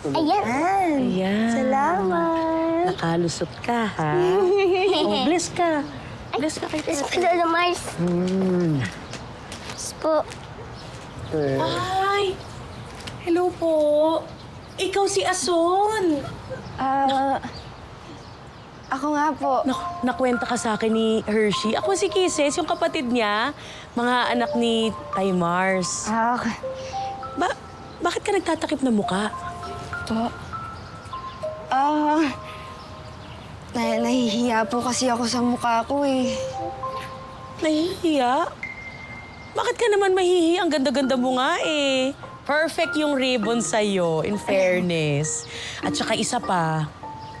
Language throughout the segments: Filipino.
Ayan. Ayan. Salamat. Nakalusot ka, ha? Oh, bless ka. Bless ka kay Yes po, tatay. Lolo Mars. Yes po. Ay! Hello po. Ikaw si Ason. Ako nga po. Nakwenta ka sa akin ni Hershey. Ako si Kisses, yung kapatid niya. Mga anak ni Tay Mars. Okay. Bakit ka nagtatakip na muka? Po. Nahihiya po kasi ako sa mukha ko eh. Nahihiya? Bakit ka naman mahihiya? Ang ganda-ganda mo nga eh. Perfect yung ribbon sa'yo, in fairness. At saka isa pa,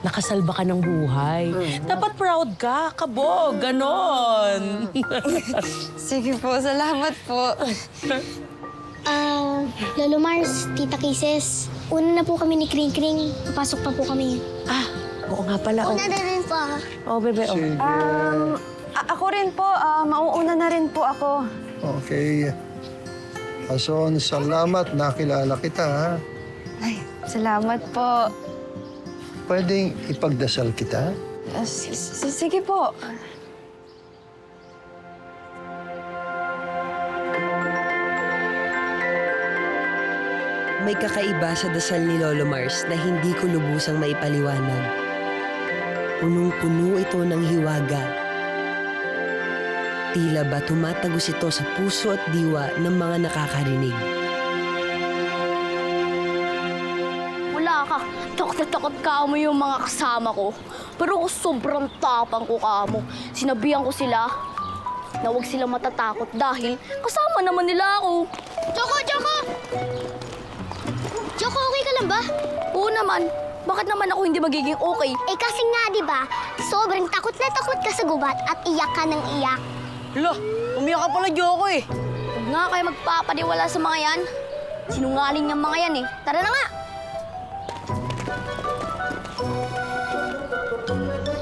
nakasalba ka ng buhay. Dapat proud ka, kabog, ganon. Sige po, salamat po. Lolo Mars, Tita Kisses. Una na po kami ni Kring Kring. Papasok pa po kami. Oo nga pala. Una na rin po. Bebe, Sige. Ako rin po, mauuna na rin po ako. Okay. Ason, salamat. Nakilala kita, ha? Ay, salamat po. Pwedeng ipagdasal kita? Sige po. May kakaiba sa dasal ni Lolo Mars na hindi ko lubusang maipaliwanag. Punong-puno ito ng hiwaga. Tila ba tumatagos ito sa puso at diwa ng mga nakakarinig. Wala ka. Takot na takot ka mo yung mga kasama ko. Pero ako sobrang tapang ko ka mo. Sinabihan ko sila na huwag sila matatakot dahil kasama naman nila ako. Choco! Choco! Choco, okay ka lang ba? Oo naman. Bakit naman ako hindi magiging okay? Eh kasi nga, di ba, sobrang takot na takot ka sa gubat at iyak ka ng iyak. Hala, umiyak ka pala, Joko eh. Huwag nga kayo magpapaniwala sa mga yan. Sinungaling yung mga yan eh. Tara na nga!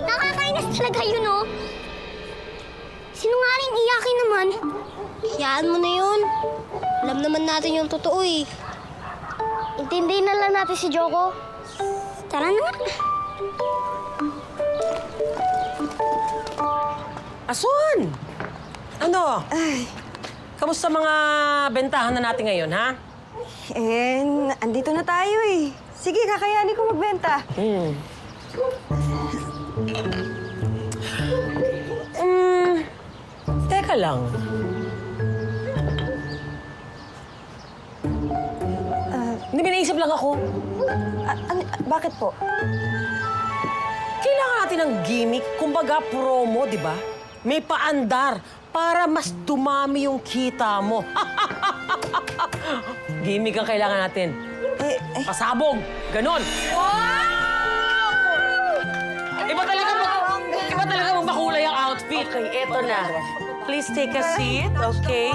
Nakakainis talaga yun, oh. Sinungaling iyakin naman. Hayaan mo na yun. Alam naman natin yung totoo eh. Intindihin na lang natin si Joko. Tara na nga. Ason! Ano? Kamusta mga bentahan na natin ngayon, ha? Andito na tayo eh. Sige, kakayanin ko magbenta. Teka lang. Hindi, may naisip lang ako. Bakit po? Kailangan natin ng gimmick, kumbaga promo, di ba? May paandar para mas dumami yung kita mo. Gimmick ang kailangan natin. Pasabog, ganon. Iba talaga makulay ang outfit. Okay, eto na. Please take a seat, okay?